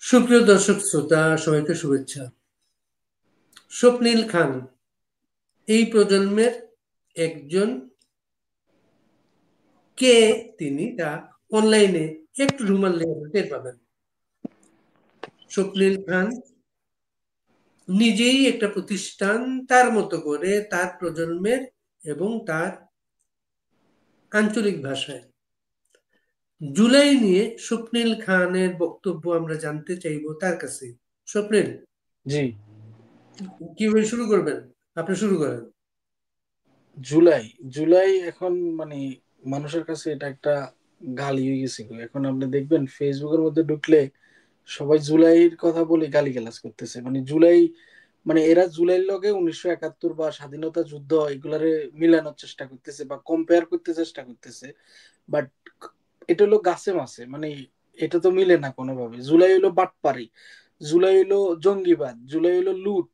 সুপ্রিয় দর্শক শ্রোতা সবাইকে শুভেচ্ছা। স্বপ্নীল খান এই প্রজন্মের একজন। কে তিনি তা অনলাইনে একটু ঢুমালে টের পাবেন। স্বপ্নীল খান নিজেই একটা প্রতিষ্ঠান, তার মতো করে তার প্রজন্মের এবং তার আঞ্চলিক ভাষায়। জুলাই নিয়ে স্বপ্নীল খানের বক্তব্য আমরা জানতে চাইবো তার কাছে। স্বপ্নীল, জি। কিভাবে শুরু করবেন? আপনি শুরু করেন। জুলাই জুলাই এখন মানে মানুষের কাছে এটা একটা গালি হয়ে গেছে গো। এখন আপনি দেখবেন ফেসবুকের মধ্যে ঢুকলে সবাই জুলাইয়ের কথা বলে গালিগালাজ করতেছে। মানে জুলাই, মানে এরা জুলাইয়ের লগে 1971 বা স্বাধীনতা যুদ্ধ এগুলারে মিলানোর চেষ্টা করতেছে বা কম্পেয়ার করতে চেষ্টা করতেছে। বাট এটা হলো গাছে মাছে, মানে এটা তো মিলে না কোনোভাবে। জুলাই হলো বাটপারি, জুলাই হলো জঙ্গিবাদ, জুলাই হলো লুট,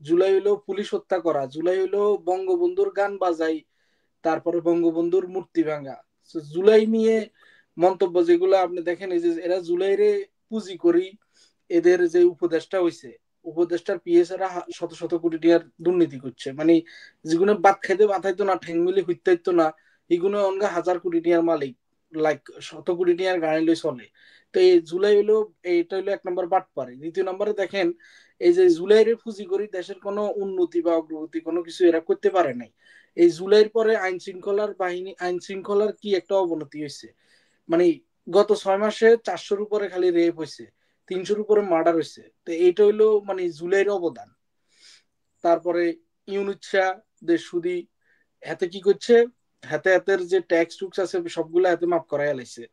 জুলাই হলো পুলিশ হত্যা করা, জুলাই হলো বঙ্গবন্ধুর গান বাজাই, তারপরে বঙ্গবন্ধুর মূর্তি ভাঙা। So, জুলাই নিয়ে মন্তব্য যেগুলো আপনি দেখেন, এই যে এরা জুলাইরে পুঁজি করি, এদের যে উপদেষ্টা হইছে, উপদেষ্টার পিএস এরা শত শত কোটি টাকার দুর্নীতি করছে। মানে যেগুলো বাদ খাইতে মাথাইতো না, ঠ্যাং মিলে হইতাইতো না, এগুলো অনগা হাজার কোটি টাকার মালিক, লাইক শত কোটি টাকার গাড়ি লই চলে। তো এই জুলাই হলো, এইটা হলো এক নম্বর বাটপারে। দ্বিতীয় নম্বরে দেখেন, এই যে জুলাইরে পুঁজি করি দেশের কোনো উন্নতি বা অগ্রগতি কোনো কিছু এরা করতে পারে নাই। এই জুলাইয়ের পরে আইন শৃঙ্খলার কি একটা অবনতি হয়েছে। মানে গত 6 মাসে 400-র উপরে খালি রেপ হয়েছে, 300-র উপরে মার্ডার হয়েছে। তো এইটা হইলো মানে জুলাইয়ের অবদান। তারপরে ইউনুচ্ছা দেশ সুদি হাতে কি করছে, হাতে হাতের যে ট্যাক্স টুক্স আছে সবগুলো হাতে মাফ করাই লাইছে,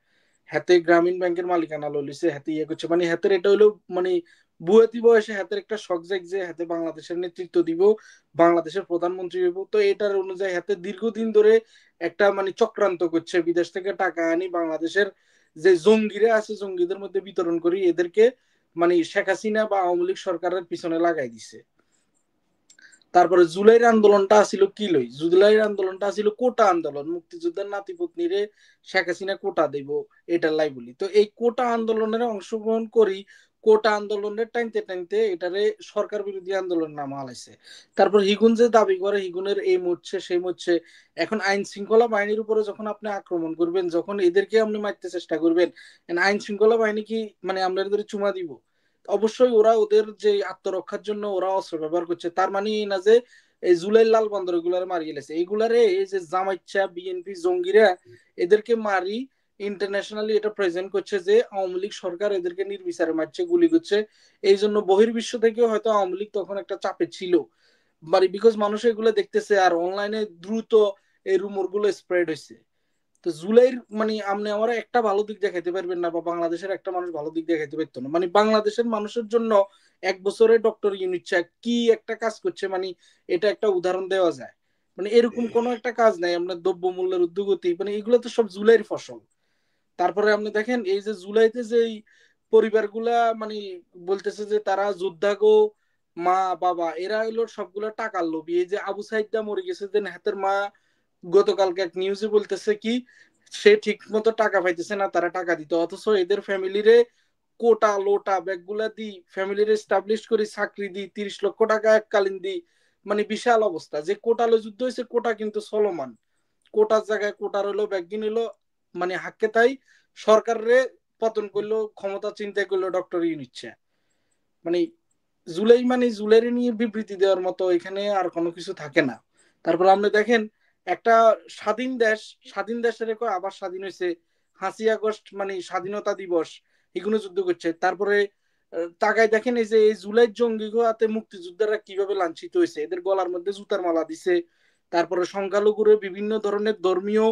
হাতে গ্রামীণ ব্যাংকের মালিকানা লইছে, হাতে ইয়ে করছে। মানে হাতের এটা হইলো মানে বুয়াতি বয়সে হাতের একটা শখ জাগ যে হাতে বাংলাদেশের নেতৃত্ব দিব, বাংলাদেশের প্রধানমন্ত্রী হইব। তো এটার অনুযায়ী হাতে দীর্ঘদিন ধরে একটা মানে চক্রান্ত করছে, বিদেশ থেকে টাকা আনি বাংলাদেশের যে জঙ্গিরা আছে জঙ্গিদের মধ্যে বিতরণ করি, এদেরকে মানে শেখ হাসিনা বা আওয়ামী লীগ সরকারের পিছনে লাগাই দিছে। তারপরে জুলাইয়ের আন্দোলনটা ছিল কি লই, জুলাইয়ের আন্দোলনটা ছিল কোটা আন্দোলন, মুক্তিযোদ্ধার নাতিপত্নীরে শেখ হাসিনা কোটা দেব, এটার লাই বলি। তো এই কোটা আন্দোলনের অংশগ্রহণ করি, কোটা আন্দোলনের টাইমতে টাইমতে এটারে সরকার বিরোধী আন্দোলন নামা আলাইছে। তারপর হিগুন যে দাবি করে হিগুনের এই মরছে সেই মরছে। এখন আইন শৃঙ্খলা বাহিনীর উপরে যখন আপনি আক্রমণ করবেন, যখন এদেরকে আপনি মারতে চেষ্টা করবেন, আইন শৃঙ্খলা বাহিনী কি মানে আমরা চুমা দিব? অবশ্যই ওরা ওদের যে আত্মরক্ষার জন্য ওরা অস্ত্র ব্যবহার করছে, তার মানে এই না যে এই জুলাই লাল বন্দর এগুলারে মারি গেলেছে। এইগুলারে এই যে জামাইচ্ছা বিএনপি জঙ্গিরা এদেরকে মারি ইন্টারন্যাশনালি এটা প্রেজেন্ট করছে যে আওয়ামী লীগ সরকার এদেরকে নির্বিচারে মারছে, গুলি করছে। এই জন্য বহির্বিশ্ব থেকেও হয়তো আওয়ামী লীগ তখন একটা চাপে ছিল, বাড়ি বিকজ মানুষ এগুলো দেখতেছে আর অনলাইনে দ্রুত এই রুমর গুলো স্প্রেড হয়েছে। তো জুলাইয়ের মানে আপনি আমার একটা ভালো দিক দেখাইতে পারবেন না, বা বাংলাদেশের একটা মানুষ ভালো দিক দেখাইতে পারতো না। মানে বাংলাদেশের মানুষের জন্য এক বছরে ডক্টর ইউনিট কি একটা কাজ করছে, মানে এটা একটা উদাহরণ দেওয়া যায়। মানে এরকম কোন একটা কাজ নাই। আপনার দ্রব্য মূল্যের ঊর্ধ্বগতি, মানে এগুলো তো সব জুলাইয়ের ফসল। তারপরে আপনি দেখেন এই যে জুলাইতে যে পরিবারগুলা মানে বলতেছে যে তারা যোদ্ধা গো, মা বাবা এরা হইলো সবগুলা টাকার লোভী। এই যে আবু সাইদা মরে গেছে, যে হাতের মা গতকালকে এক নিউজে বলতেছে কি সে ঠিক মতো টাকা পাইতেছে না, তারা টাকা দিত, অথচ এদের ফ্যামিলিরে কোটা লোটা ব্যাগগুলা দি, ফ্যামিলির এস্টাবলিশ করি, চাকরি দি, 30 লক্ষ টাকা এককালীন দি। মানে বিশাল অবস্থা। যে কোটালো যুদ্ধ হয়েছে, কোটা কিন্তু চলমান, কোটার জায়গায় কোটার হলো ব্যাগিন হলো মানে হাক্কে তাই সরকারে পতন করলো, ক্ষমতা চিন্তাই করলো ডক্টর নিচ্ছে। মানে জুলাই মানে জুলাইরে নিয়ে বিবৃতি দেওয়ার মতো এখানে আর কোনো কিছু থাকে না। তারপর আপনি দেখেন একটা স্বাধীন দেশ, স্বাধীন দেশের আবার স্বাধীন হয়েছে, 5ই আগস্ট মানে স্বাধীনতা দিবস, এগুলো যুদ্ধ করছে। তারপরে তাকায় দেখেন এই যে এই জুলাই জঙ্গি হাতে মুক্তিযোদ্ধারা কিভাবে লাঞ্ছিত হয়েছে, এদের গলার মধ্যে জুতার মালা দিছে। তারপরে সংখ্যালঘুরে বিভিন্ন ধরনের ধর্মীয়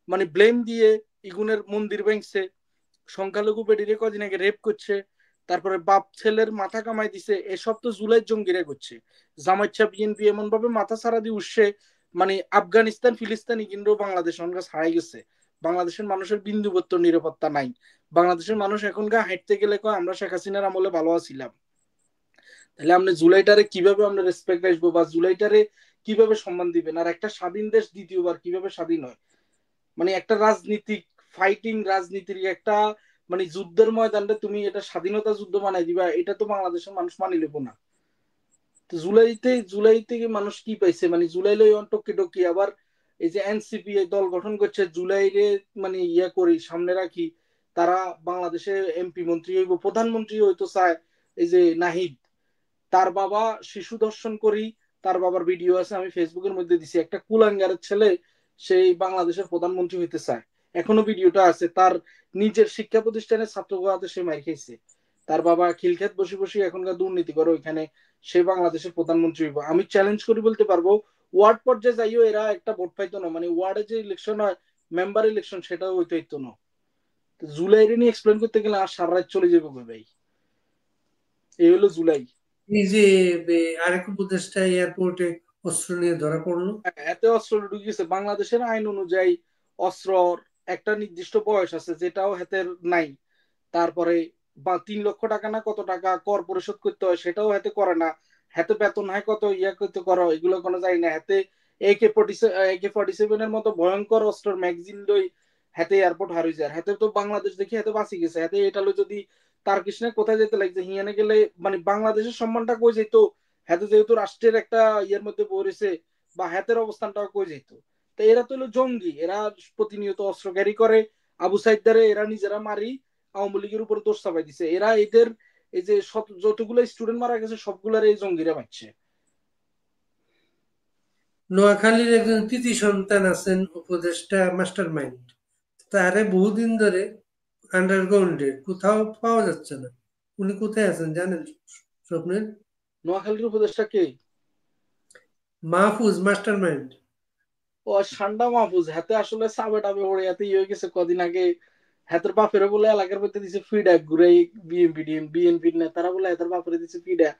মানে ব্লেম দিয়ে ইগুনের মন্দির ভেঙছে, সংখ্যালঘু বেডিরে কদিন আগে রেপ করছে, তারপরে বাপ ছেলের মাথা কামাই দিছে। এসব তো জুলাই জঙ্গিরা করছে। জামাইচ্ছা বিএনপি এমন ভাবে মাথা ছাড়া দিয়ে উঠছে, মানে আফগানিস্তান ফিলিস্তানি কিন্তু বাংলাদেশ অনেক হারাই গেছে। বাংলাদেশের মানুষের বিন্দুবত্ত নিরাপত্তা নাই। বাংলাদেশের মানুষ এখনকার হাঁটতে গেলে কয় আমরা শেখ হাসিনার আমলে ভালো আছিলাম। তাহলে আপনি জুলাইটারে কিভাবে আমরা রেসপেক্ট আসবো, বা জুলাইটারে কিভাবে সম্মান দিবেন? আর একটা স্বাধীন দেশ দ্বিতীয়বার কিভাবে স্বাধীন হয়? মানে একটা রাজনীতিক ফাইটিং রাজনীতির একটা মানে যুদ্ধের ময়দানটা তুমি এটা স্বাধীনতা যুদ্ধ বানাই দিবা, এটা তো বাংলাদেশের মানুষ মানি লইব না। তো জুলাই থেকে মানুষ কি পাইছে, মানে জুলাই লই টকি টকি আবার এই যে এনসিপি দল গঠন করছে জুলাই রে, মানে ইয়া করি সামনে রাখি, তারা বাংলাদেশে এমপি মন্ত্রী হইব, প্রধানমন্ত্রী হইতো চায়। এই যে নাহিদ, তার বাবা শিশু দর্শন করি, তার বাবার ভিডিও আছে, আমি ফেসবুকের মধ্যে দিছি, একটা কুলাঙ্গারের ছেলে সেই বাংলাদেশের প্রধানমন্ত্রী হইতে চায়। এখনো ভিডিওটা আছে, তার নিজের শিক্ষা প্রতিষ্ঠানের ছাত্রগুলোতে সে মার খেয়েছে। তার বাবা খিলক্ষেত বসে বসে এখনকার দুর্নীতি করে ওইখানে সে বাংলাদেশের প্রধানমন্ত্রী হইব। আমি চ্যালেঞ্জ করি বলতে পারবো, ওয়ার্ড পর্যায়ে যাইও এরা একটা ভোট পাইতো না, মানে ওয়ার্ডে যে ইলেকশন হয় মেম্বার ইলেকশন, সেটাও হইতে হইতো না। জুলাই রে নিয়ে এক্সপ্লেন করতে গেলে আর সারা রাত চলে যাবো ভাই। এই হলো জুলাই। এই যে আরেক উপদেষ্টা এয়ারপোর্টে অস্ত্র নিয়ে ধরা পড়লো। এত অস্ত্র ঢুকিয়েছে, বাংলাদেশের আইন অনুযায়ী অস্ত্র একটা নির্দিষ্ট বয়স আছে, যেটাও হাতের নাই। তারপরে বা 3 লক্ষ টাকা না কত টাকা কর পরিশোধ করতে হয়, সেটাও হাতে করে না। হাতে বেতন হয় কত, ইয়া করতে করো, এগুলো কোনো যায় না। হাতে AK-47 এর মতো ভয়ঙ্কর অস্ত্রের ম্যাগজিন লই হাতে এয়ারপোর্ট হারিয়ে যায়। হাতে তো বাংলাদেশ দেখি হাতে বাঁচি গেছে, হাতে এটা লো যদি তার কৃষ্ণে কোথায় যেতে লাগছে হিয়ানে গেলে, মানে বাংলাদেশের সম্মানটা কই যেত। হাতে যেহেতু রাষ্ট্রের একটা ইয়ের মধ্যে পড়েছে, বা হাতের অবস্থানটাও কই যেত। তো এরা তো হলো জঙ্গি, এরা প্রতিনিয়ত অস্ত্র ক্যারি করে। আবু সাইদারে এরা নিজেরা মারি আওয়ামী লীগের উপরে দোষ চাপাই দিছে। এরা এদের এই যে যতগুলো স্টুডেন্ট মারা গেছে সবগুলার এই জঙ্গিরা মারছে। নোয়াখালীর একজন কৃতি সন্তান আছেন উপদেষ্টা মাস্টার মাইন্ড, তারে বহুদিন ধরে আন্ডারগ্রাউন্ডে কোথাও পাওয়া যাচ্ছে না। উনি কোথায় আছেন জানেন স্বপ্নের? নোয়াখালীর উপদেশটা কে? Mahfuz mastermind. ও ঠান্ডা মাহফুজ, হাতে আসলে সাবে টাবে ওড়ে হাতে ইয়ে হয়ে গেছে কদিন আগে। হাতের বাপেরা বলে এলাকার মধ্যে দিছে ফিডা ঘুরে, বিএনপি নেতারা বলে হাতের বাপেরে দিছে ফিডা।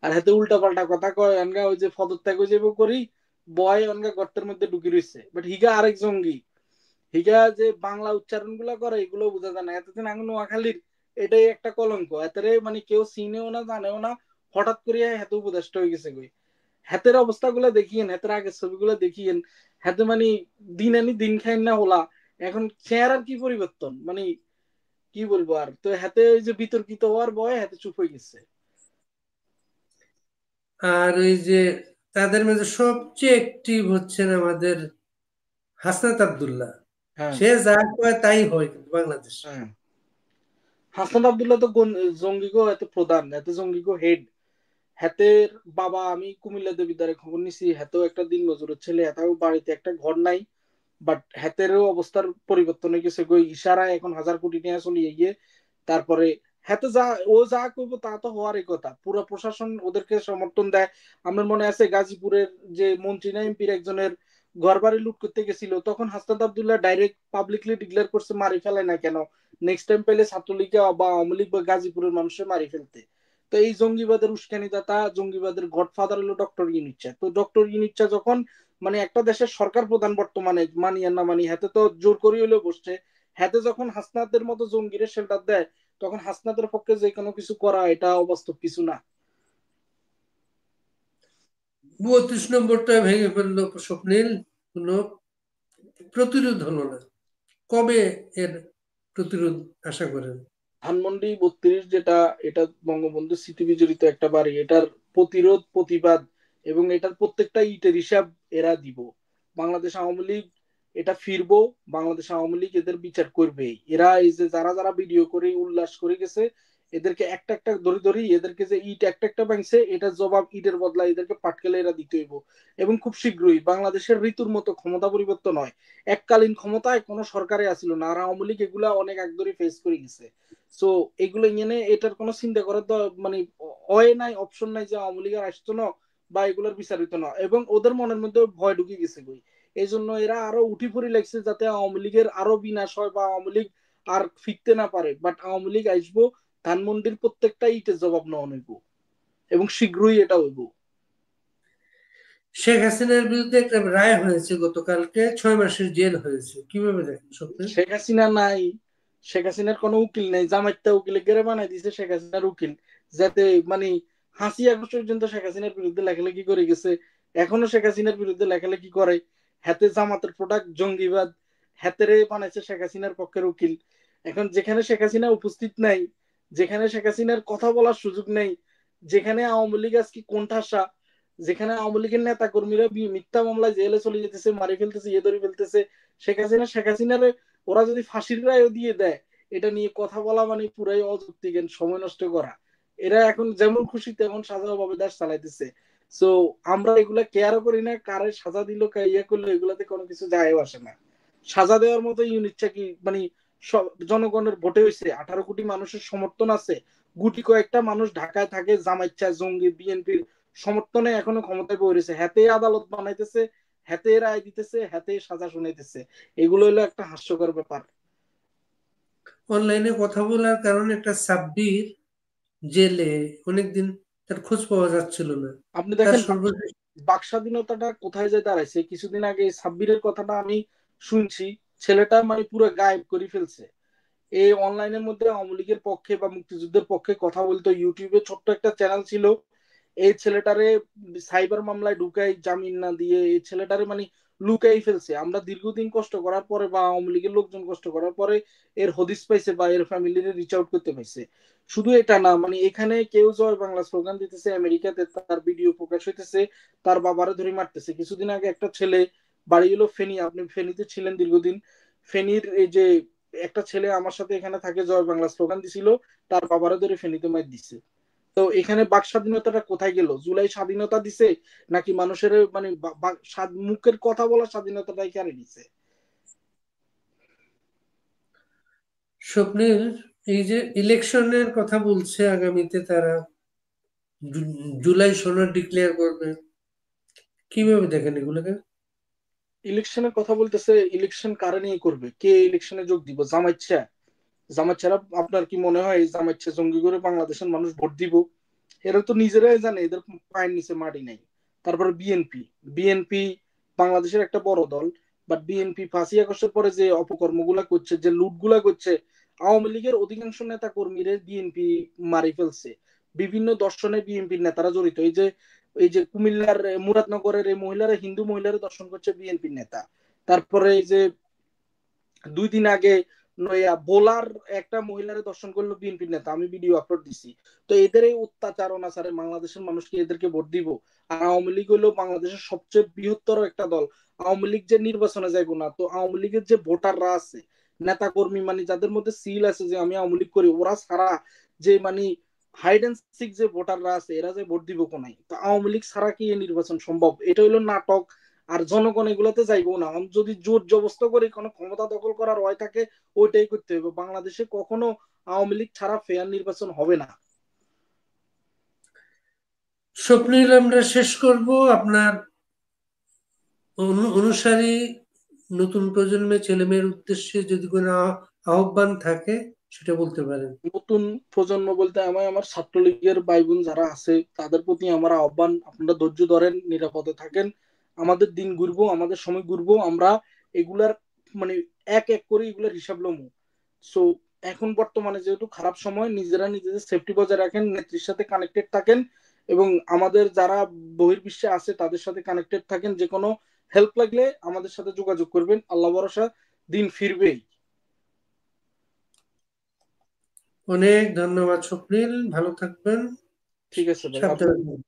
আর হাতে উল্টা পাল্টা কথা কয়, অনগা ওই যে পদত্যাগ হয়ে যাবো করি বয় অনগা গর্তের মধ্যে ঢুকি রয়েছে। বাট হিগা আরেক জঙ্গি। হিগা যে বাংলা উচ্চারণ গুলা করে এগুলো বোঝা যায় না। এতদিন আগে নোয়াখালীর এটাই একটা কলঙ্ক, এতরে মানে কেউ চিনেও না জানেও না, হঠাৎ করিয়া হেতু উপদেষ্টা হয়ে গেছে কই। হাতের অবস্থাগুলো দেখিয়েন, হাতের আগের ছবিগুলো দেখিয়েন, হাতে মানে দিন আনি দিন খাই না হলা। এখন চেহারার কি পরিবর্তন, মানে কি বলবো আর। তো হাতে ওই যে বিতর্কিত হওয়ার ভয়ে হাতে চুপ হয়ে গেছে। আর ওই যে তাদের মাঝে সবচেয়ে অ্যাক্টিভ হচ্ছেন আমাদের হাসনাত আব্দুল্লাহ। হ্যাঁ, সে যা কয় তাই হয় কিন্তু বাংলাদেশ। হ্যাঁ। হাসনাত আব্দুল্লাহ তো জঙ্গিগো এত প্রধান, এত জঙ্গিগো হেড। হাতের বাবা, আমি কুমিল্লা দেবিদ্বারে খবর নিছি, হাতেও একটা দিন মজুরের ছেলে, হাতেও বাড়িতে একটা ঘর নাই। বাট হাতেরও অবস্থার পরিবর্তন হয়ে গেছে গই, ইশারায় এখন 1,000 কোটি টাকা চলিয়ে গিয়ে। তারপরে হাতে যা ও যা করবো তা তো হওয়ারই কথা, পুরো প্রশাসন ওদেরকে সমর্থন দেয়। আমার মনে আছে গাজীপুরের যে মন্ত্রী না এমপির একজনের ঘর বাড়ি লুট করতে গেছিল, তখন Hasnat Abdullah direct publicly declare করছে মারি ফেলে না কেন, নেক্সট টাইম পেলে ছাত্রলীগ বা আওয়ামী লীগ বা গাজীপুরের মানুষের মারি ফেলতে। তো এই জঙ্গিবাদের উস্কানিদাতা, জঙ্গিবাদের গডফাদার হলো ডক্টর ইউনিচ্ছা। তো ডক্টর ইউনিচ্ছা যখন মানে একটা দেশের সরকার প্রধান বর্তমানে, মানি আর না মানি, হাতে তো জোর করে হলেও বসছে। হাতে যখন হাসনাতের মতো জঙ্গিরে শেল্টার দেয়, তখন হাসনাতের পক্ষে যে কোনো কিছু করা এটা অবাস্তব কিছু না। 32 নম্বরটা ভেঙে ফেললো স্বপ্নীল, কোনো প্রতিরোধ হলো না। কবে এর প্রতিরোধ আশা করেন? ধানমন্ডি 32 যেটা, এটা বঙ্গবন্ধু স্মৃতি বিজড়িত একটা বাড়ি, এটার প্রতিরোধ প্রতিবাদ এবং এটার প্রত্যেকটা ইটের হিসাব এরা দিব। বাংলাদেশ আওয়ামী লীগ এটা ফিরবো, বাংলাদেশ আওয়ামী লীগ এদের বিচার করবে। এরা এই যে যারা যারা ভিডিও করে উল্লাস করে গেছে, এদেরকে একটা একটা ধরে ধরি, এদেরকে যে ইট একটা একটা ভাঙছে এটার জবাব ইটের বদলা এদেরকে পাটকেলে এরা দিতে হইব। এবং খুব শীঘ্রই বাংলাদেশের ঋতুর মতো ক্ষমতা পরিবর্তন হয়। এককালীন ক্ষমতায় কোনো সরকারে আসিল না, আর আওয়ামী লীগ এগুলা অনেক আগ ধরে ফেস করে গেছে। সো এগুলো নিয়ে এটার কোনো চিন্তা করার তো মানে ওয়ে নাই, অপশন নাই যে আওয়ামী লীগের আসতো না বা এগুলোর বিচারিত না। এবং ওদের মনের মধ্যে ভয় ঢুকে গেছে বই, এই জন্য এরা আরো উঠি পড়ি লাগছে যাতে আওয়ামী লীগের আরো বিনাশ হয় বা আওয়ামী লীগ আর ফিরতে না পারে। বাট আওয়ামী লীগ আসবো, ধানমন্ডির প্রত্যেকটা ইটের জবাব নেওয়া হইব এবং শীঘ্রই এটা হইব। শেখ হাসিনার বিরুদ্ধে একটা রায় হয়েছে গতকালকে, 6 মাসের জেল হয়েছে, কিভাবে দেখেন স্বপ্নের? শেখ হাসিনা নাই, শেখ হাসিনার কোনো উকিল নাই, জামাইটা উকিলে গেড়ে বানাই দিছে শেখ হাসিনার উকিল। যাতে মানে 5ই আগস্ট পর্যন্ত শেখ হাসিনার বিরুদ্ধে লেখালেখি করে গেছে, এখনো শেখ হাসিনার বিরুদ্ধে লেখালেখি করে। হাতে জামাতের প্রোডাক্ট জঙ্গিবাদ, হাতেরে বানাইছে শেখ হাসিনার পক্ষের উকিল। এখন যেখানে শেখ হাসিনা উপস্থিত নাই, যেখানে শেখ হাসিনার কথা বলার সুযোগ নেই, যেখানে আওয়ামী লীগ আজকে কোণঠাসা, যেখানে আওয়ামী লীগের নেতা কর্মীরা মিথ্যা মামলায় জেলে চলে যেতেছে, মারি ফেলতেছে, ইয়ে ধরে ফেলতেছে, শেখ হাসিনার ওরা যদি ফাঁসির রায়ও দিয়ে দেয়, এটা নিয়ে কথা বলা মানে পুরাই অযৌক্তিক, সময় নষ্ট করা। এরা এখন যেমন খুশি তেমন সাজাভাবে দেশ চালাইতেছে। সো আমরা এগুলা কেয়ারও করি না, কারে সাজা দিল ইয়ে করলো এগুলাতে কোনো কিছু যায় আসে না। সাজা দেওয়ার মতো ইউনিটটা কি মানে জনগণের ভোটে হয়েছে, 18 কোটি মানুষের সমর্থন আছে, গুটি কয়েকটা মানুষ ঢাকায় থাকে জামাইচ্ছা জঙ্গি বিএনপির সমর্থনে এখনো ক্ষমতায় বসেছে, হাতে আদালত বানাইতেছে, হাতে রায় দিতেছে, হাতে সাজা শুনাইতেছে। এগুলো হলো একটা হাস্যকর ব্যাপার। অনলাইনে কথা বলার কারণে একটা সাব্বির জেলে অনেকদিন, তার খোঁজ পাওয়া যাচ্ছিল না। আপনি তার দেখেন সর্বশেষ বাক স্বাধীনতাটা কোথায় যায় দাঁড়াইছে। কিছুদিন আগে সাব্বিরের কথাটা আমি শুনছি, ছেলেটা মানে পুরো গায়েব করে ফেলছে। এই অনলাইনের মধ্যে আওয়ামী লীগের পক্ষে বা মুক্তিযুদ্ধের পক্ষে কথা বলতো, ইউটিউবে ছোট্ট একটা চ্যানেল ছিল। এই ছেলেটারে সাইবার মামলায় ঢুকাই, জামিন না দিয়ে এই ছেলেটারে মানে লুকাই ফেলছে। আমরা দীর্ঘদিন কষ্ট করার পরে বা আওয়ামী লীগের লোকজন কষ্ট করার পরে এর হদিস পাইছে বা এর ফ্যামিলির রিচ আউট করতে পাইছে। শুধু এটা না, মানে এখানে কেউ জয় বাংলা স্লোগান দিতেছে, আমেরিকাতে তার ভিডিও প্রকাশ হইতেছে, তার বাবারে ধরে মারতেছে। কিছুদিন আগে একটা ছেলে, বাড়ি হলো ফেনী, আপনি ফেনীতে ছিলেন দীর্ঘদিন, ফেনীর এই যে একটা ছেলে আমার সাথে এখানে থাকে, জয় বাংলা স্লোগান দিছিল, তার বাবারা ধরে ফেনীতে মার দিছে। তো এখানে বাক স্বাধীনতাটা কোথায় গেল? জুলাই স্বাধীনতা দিছে নাকি মানুষের মানে মুখের কথা বলার স্বাধীনতাটাই কারে দিছে? স্বপ্নের, এই যে ইলেকশনের কথা বলছে আগামীতে তারা জুলাই সনদ ডিক্লেয়ার করবে, কিভাবে দেখেন এগুলোকে? ইলেকশনের কথা বলতেছে, ইলেকশন কারে নিয়ে করবে? কে ইলেকশনে যোগ দিব? জামাইচ্ছা? জামাইচ্ছারা আপনার কি মনে হয় জামাইচ্ছা জঙ্গি করে বাংলাদেশের মানুষ ভোট দিব? এরা তো নিজেরাই জানে এদের পায়ের নিচে মাটি নাই। তারপর বিএনপি, বিএনপি বাংলাদেশের একটা বড় দল, বাট বিএনপি 5ই আগস্টের পরে যে অপকর্মগুলা করছে, যে লুটগুলা করছে, আওয়ামী লীগের অধিকাংশ নেতা কর্মীদের বিএনপি মারি ফেলছে। বিভিন্ন দর্শনে বিএনপির নেতারা জড়িত। এই যে কুমিল্লার মুরাদনগরের এই মহিলারা, হিন্দু মহিলারা দর্শন করছে বিএনপির নেতা। তারপরে এই যে 2 দিন আগে বোলার একটা মহিলারে দর্শন করলো বিএনপির নেতা, আমি ভিডিও আপলোড দিছি। তো এদের এই অত্যাচার অনাচারে বাংলাদেশের মানুষ কি এদেরকে ভোট দিব? আর আওয়ামী লীগ হলো বাংলাদেশের সবচেয়ে বৃহত্তর একটা দল। আওয়ামী লীগ যে নির্বাচনে যাইবো না, তো আওয়ামী লীগের যে ভোটাররা আছে, নেতা কর্মী মানে যাদের মধ্যে সিল আছে যে আমি আওয়ামী লীগ করি, ওরা ছাড়া যে মানে হাইড এন্ড সিক যে ভোটাররা আছে, এরা যে ভোট দিব কোনাই, তো আওয়ামী লীগ ছাড়া কি এই নির্বাচন সম্ভব? এটা হইলো নাটক। আর জনগণ এগুলাতে যাইবো না। যদি জোর জবস্ত করে কোনো ক্ষমতা দখল করার হয় থাকে, ওইটাই করতে হবে। বাংলাদেশে কখনো আওয়ামী লীগ ছাড়া ফেয়ার নির্বাচন হবে না। স্বপ্নিল, আমরা শেষ করব আপনার অনুসারী নতুন প্রজন্মের ছেলেমেয়ের উদ্দেশ্যে যদি কোনো আহ্বান থাকে সেটা বলতে পারেন। নতুন প্রজন্ম বলতে আমার আমার ছাত্রলীগের ভাই বোন যারা আছে তাদের প্রতি আমার আহ্বান, আপনারা ধৈর্য ধরেন, নিরাপদে থাকেন। আমাদের দিন ঘুরবো, আমাদের সময় ঘুরবো, আমরা এগুলার মানে এক এক করে এগুলার হিসাব লমু। সো এখন বর্তমানে যেহেতু খারাপ সময়, নিজেরা নিজেদের সেফটি বজায় রাখেন, নেত্রীর সাথে কানেক্টেড থাকেন, এবং আমাদের যারা বহির্বিশ্বে আছে তাদের সাথে কানেক্টেড থাকেন। যে কোনো হেল্প লাগলে আমাদের সাথে যোগাযোগ করবেন। আল্লাহ ভরসা, দিন ফিরবেই। অনেক ধন্যবাদ স্বপ্নিল, ভালো থাকবেন, ঠিক আছে ভাই, আপনি সাবধানে থাকবেন।